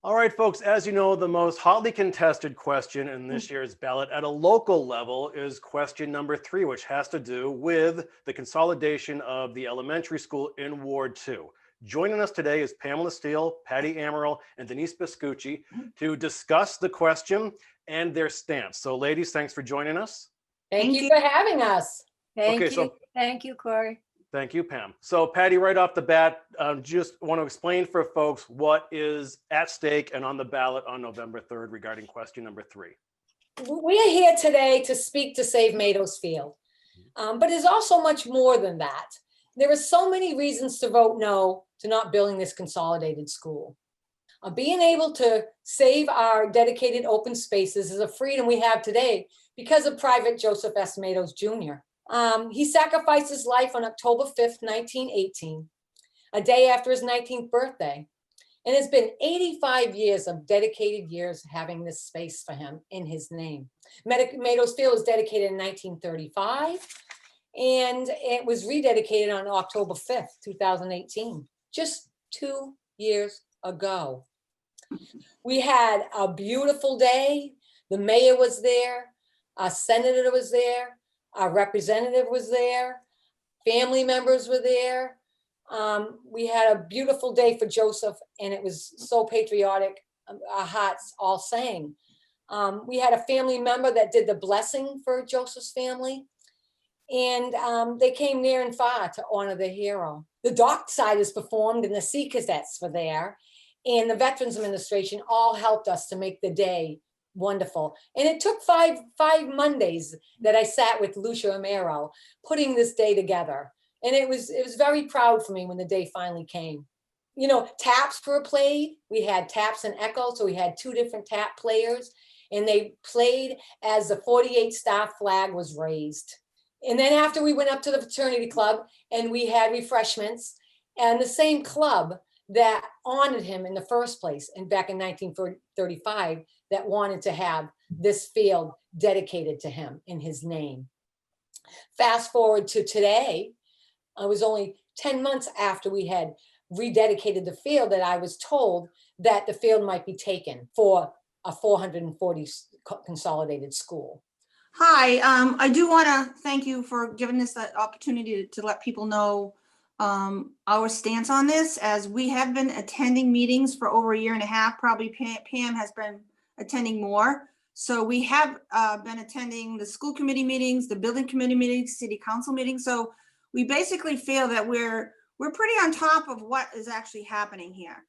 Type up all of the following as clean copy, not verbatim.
All right, folks, as you know, the most hotly contested question in this year's ballot at a local level is question number 3, which has to do with the consolidation of the elementary school in Ward 2. Joining us today is Pamela Steele, Patti Amaral, and Denise Pascucci to discuss the question and their stance. So ladies, thanks for joining us. Thank you for having us. Thank you. Thank you, Corey. Thank you, Pam. So Patti, right off the bat, just want to explain for folks what is at stake and on the ballot on November 3rd regarding question number 3. We are here today to speak to save Meadows Field, but there's also much more than that. There are so many reasons to vote no to not building this consolidated school. Being able to save our dedicated open spaces is a freedom we have today because of Private Joseph S. Meadows Jr. He sacrificed his life on October 5th, 1918, a day after his 19th birthday. And it's been 85 years of dedicated years having this space for him in his name. Meadows Field was dedicated in 1935, and it was rededicated on October 5th, 2018, just 2 years ago. We had a beautiful day. The mayor was there, our senator was there, our representative was there, family members were there. We had a beautiful day for Joseph, and it was so patriotic. Our hearts all sang. We had a family member that did the blessing for Joseph's family, and they came near and far to honor the hero. The Docksiders performed, and the Sea Cadets were there, and the Veterans Administration all helped us to make the day wonderful. And it took five Mondays that I sat with Lucia Amaro putting this day together. And it was very proud for me when the day finally came. You know, taps were played. We had taps and echo. So we had 2 different tap players, and they played as the 48 star flag was raised. And then after we went up to the fraternity club and we had refreshments, and the same club that honored him in the first place and back in 1935 that wanted to have this field dedicated to him in his name. Fast forward to today, it was only 10 months after we had rededicated the field that I was told that the field might be taken for a 440 consolidated school. Hi, I do want to thank you for giving us that opportunity to let people know our stance on this, as we have been attending meetings for over 1.5 years. Probably Pam has been attending more. So we have been attending the school committee meetings, the building committee meetings, city council meetings. So we basically feel that we're pretty on top of what is actually happening here.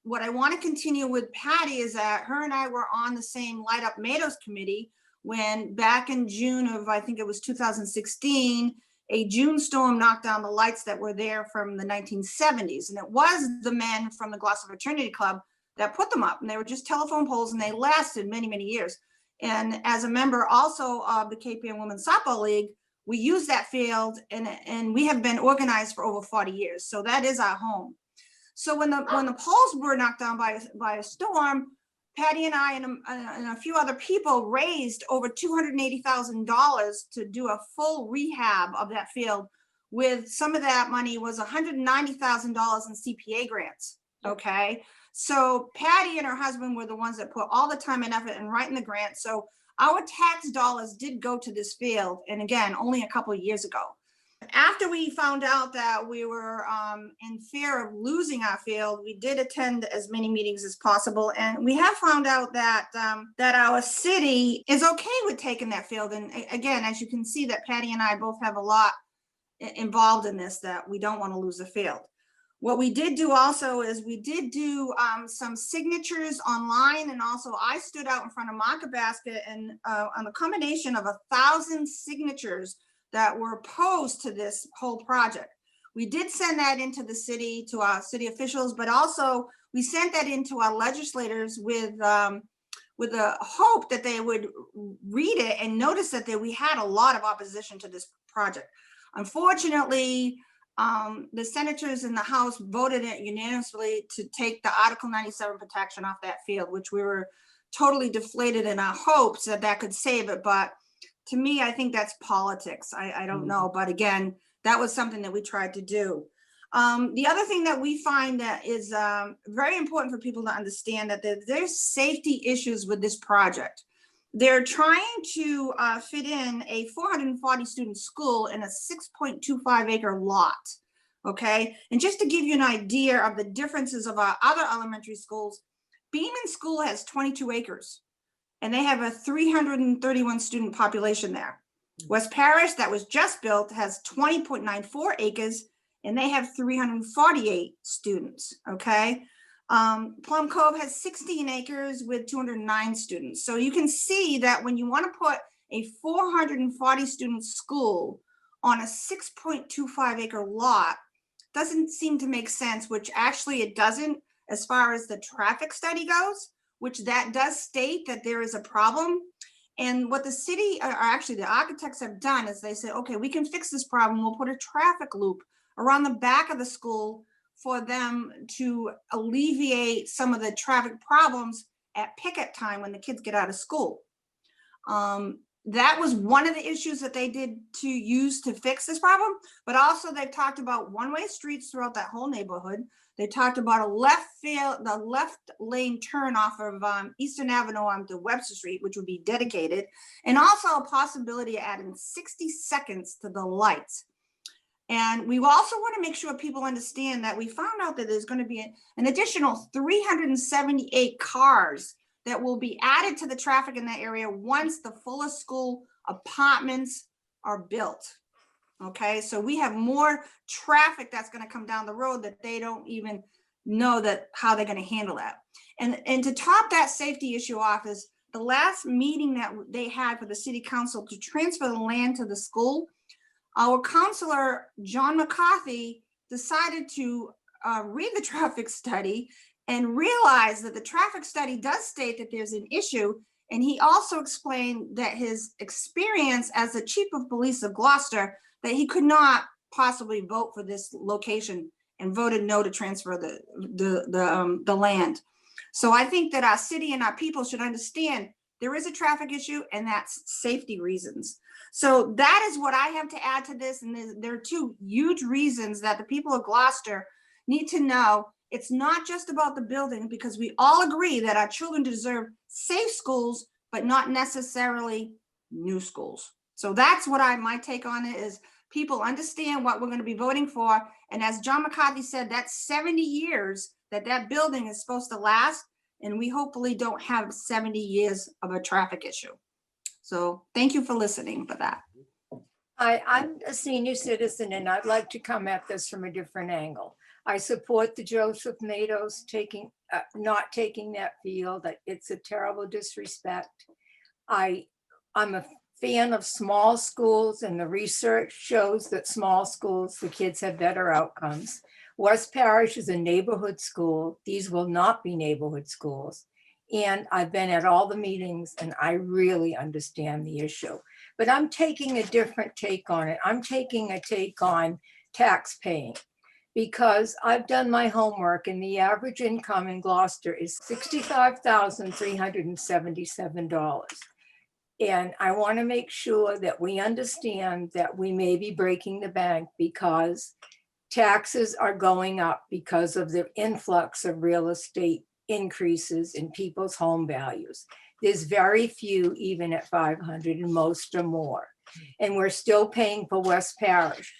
What I want to continue with Patti is that her and I were on the same Light Up Meadows committee when back in June of, I think it was 2016, a June storm knocked down the lights that were there from the 1970s. And it was the men from the Gloucester Fraternity Club that put them up, and they were just telephone poles, and they lasted many, many years. And as a member also of the KPN Women's Softball League, we use that field, and we have been organized for over 40 years. So that is our home. So when the poles were knocked down by a storm, Patti and I and a few other people raised over $280,000 to do a full rehab of that field. With some of that money was $190,000 in CPA grants. Okay, so Patti and her husband were the ones that put all the time and effort in writing the grant. So our tax dollars did go to this field, and again, only a couple of years ago. After we found out that we were in fear of losing our field, we did attend as many meetings as possible, and we have found out that that our city is okay with taking that field. And again, as you can see, that Patti and I both have a lot involved in this, that we don't want to lose the field. What we did do also is we did do some signatures online, and also I stood out in front of Market Basket and on a combination of 1,000 signatures that were opposed to this whole project. We did send that into the city, to our city officials, but also we sent that into our legislators with the hope that they would read it and notice that we had a lot of opposition to this project. Unfortunately, the senators in the House voted it unanimously to take the Article 97 protection off that field, which we were totally deflated in our hopes that that could save it. But to me, I think that's politics. I don't know. But again, that was something that we tried to do. The other thing that we find that is very important for people to understand that there's safety issues with this project. They're trying to fit in a 440 student school in a 6.25 acre lot. Okay, and just to give you an idea of the differences of our other elementary schools, Beeman School has 22 acres and they have a 331 student population there. West Parish, that was just built, has 20.94 acres and they have 348 students, okay? Plum Cove has 16 acres with 209 students. So you can see that when you want to put a 440 student school on a 6.25 acre lot, doesn't seem to make sense, which actually it doesn't as far as the traffic study goes, which that does state that there is a problem. And what the city, or actually the architects have done is they said, okay, we can fix this problem. We'll put a traffic loop around the back of the school for them to alleviate some of the traffic problems at picket time when the kids get out of school. That was one of the issues that they did to use to fix this problem, but also they've talked about one-way streets throughout that whole neighborhood. They talked about the left lane turn off of Eastern Avenue onto Webster Street, which would be dedicated, and also a possibility of adding 60 seconds to the lights. And we also want to make sure people understand that we found out that there's going to be an additional 378 cars that will be added to the traffic in that area once the Fuller School apartments are built. Okay, so we have more traffic that's going to come down the road that they don't even know that how they're going to handle that. And to top that safety issue off is the last meeting that they had for the city council to transfer the land to the school. Our councilor, John McCarthy, decided to read the traffic study and realize that the traffic study does state that there's an issue. And he also explained that his experience as the chief of police of Gloucester, that he could not possibly vote for this location and voted no to transfer the land. So I think that our city and our people should understand there is a traffic issue and that's safety reasons. So that is what I have to add to this. And there are two huge reasons that the people of Gloucester need to know. It's not just about the building, because we all agree that our children deserve safe schools, but not necessarily new schools. So that's what my take on it is. People understand what we're going to be voting for. And as John McCarthy said, that's 70 years that building is supposed to last. And we hopefully don't have 70 years of a traffic issue. So thank you for listening for that. I'm a senior citizen and I'd like to come at this from a different angle. I support the Joseph Mados not taking that field. That it's a terrible disrespect. I'm a fan of small schools, and the research shows that small schools, the kids have better outcomes. West Parish is a neighborhood school. These will not be neighborhood schools. And I've been at all the meetings and I really understand the issue. But I'm taking a different take on it. I'm taking a take on tax paying, because I've done my homework and the average income in Gloucester is $65,377. And I want to make sure that we understand that we may be breaking the bank because taxes are going up because of the influx of real estate increases in people's home values. There's very few even at 500 and most are more. And we're still paying for West Parish.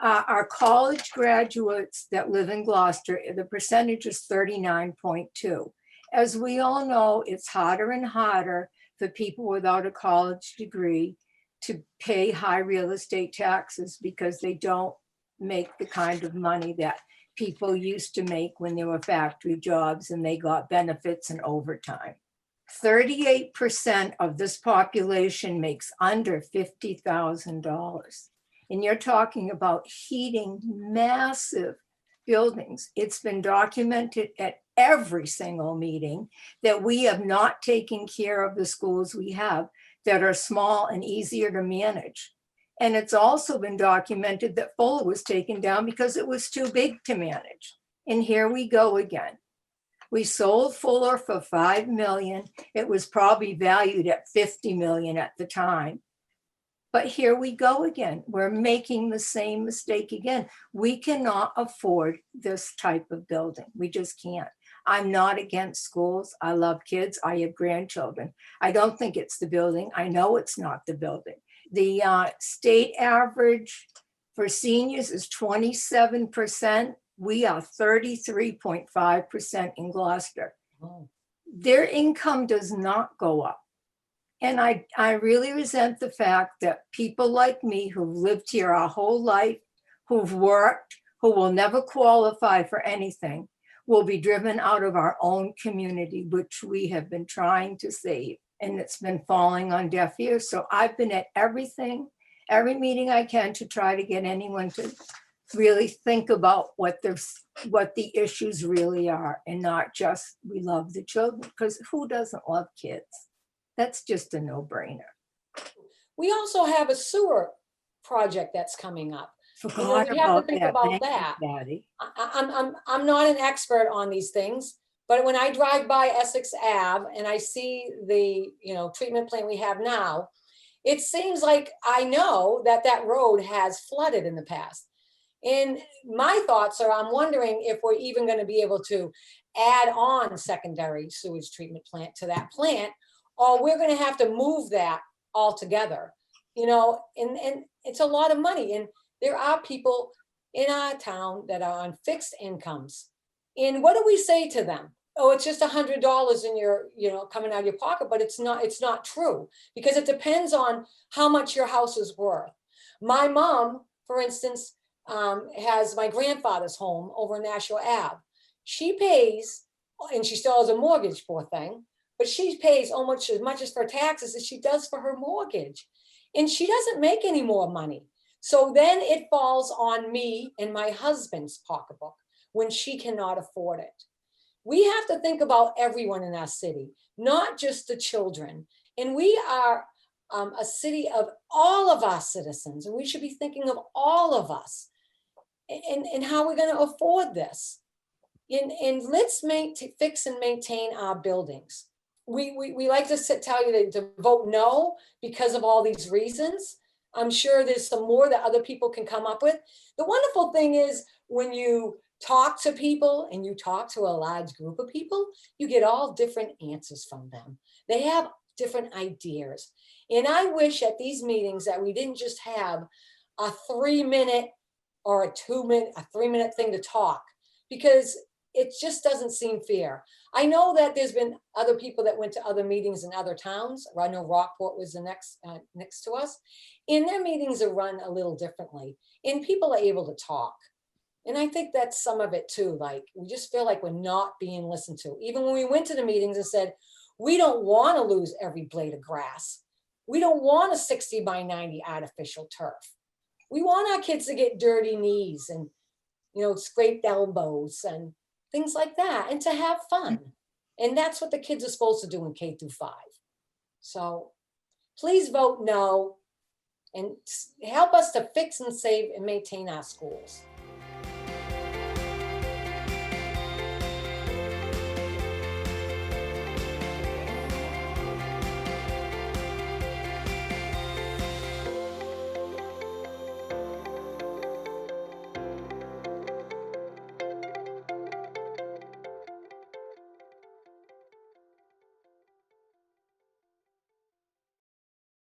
Our college graduates that live in Gloucester, the percentage is 39.2. As we all know, it's harder and harder for people without a college degree to pay high real estate taxes because they don't make the kind of money that people used to make when there were factory jobs and they got benefits and overtime. 38% of this population makes under $50,000. And you're talking about heating massive buildings. It's been documented at every single meeting that we have not taken care of the schools we have that are small and easier to manage. And it's also been documented that Fuller was taken down because it was too big to manage. And here we go again. We sold Fuller for $5 million. It was probably valued at $50 million at the time. But here we go again. We're making the same mistake again. We cannot afford this type of building. We just can't. I'm not against schools. I love kids. I have grandchildren. I don't think it's the building. I know it's not the building. The state average for seniors is 27%. We are 33.5% in Gloucester. Oh. Their income does not go up. And I really resent the fact that people like me who've lived here our whole life, who've worked, who will never qualify for anything, will be driven out of our own community, which we have been trying to save. And it's been falling on deaf ears. So I've been at every meeting I can to try to get anyone to really think about what the issues really are, and not just we love the children, because who doesn't love kids? That's just a no-brainer. We also have a sewer project that's coming up. Forgot we have to about think that. about Thank you, that. Patty. I'm not an expert on these things, but when I drive by Essex Ave and I see the treatment plant we have now, it seems like I know that that road has flooded in the past. And my thoughts are, I'm wondering if we're even going to be able to add on secondary sewage treatment plant to that plant, or we're going to have to move that altogether. And it's a lot of money. And there are people in our town that are on fixed incomes. And what do we say to them? Oh, it's just $100 in your, coming out of your pocket, but it's not true, because it depends on how much your house is worth. My mom, for instance, has my grandfather's home over in Nashua Ave. She pays, and she still has a mortgage, poor thing, but she pays almost as much as for taxes as she does for her mortgage. And she doesn't make any more money. So then it falls on me and my husband's pocketbook when she cannot afford it. We have to think about everyone in our city, not just the children. And we are a city of all of our citizens, and we should be thinking of all of us and how we're going to afford this. And let's fix and maintain our buildings. We like to tell you to vote no because of all these reasons. I'm sure there's some more that other people can come up with. The wonderful thing is when you talk to people and you talk to a large group of people, you get all different answers from them. They have different ideas. And I wish at these meetings that we didn't just have a 3-minute or a 3-minute thing to talk, because it just doesn't seem fair. I know that there's been other people that went to other meetings in other towns. I know Rockport was the next to us, and their meetings are run a little differently, and people are able to talk. And I think that's some of it too. Like, we just feel like we're not being listened to. Even when we went to the meetings and said, we don't want to lose every blade of grass. We don't want a 60 by 90 artificial turf. We want our kids to get dirty knees and, scraped elbows and things like that, and to have fun. And that's what the kids are supposed to do in K-5. So please vote no and help us to fix and save and maintain our schools.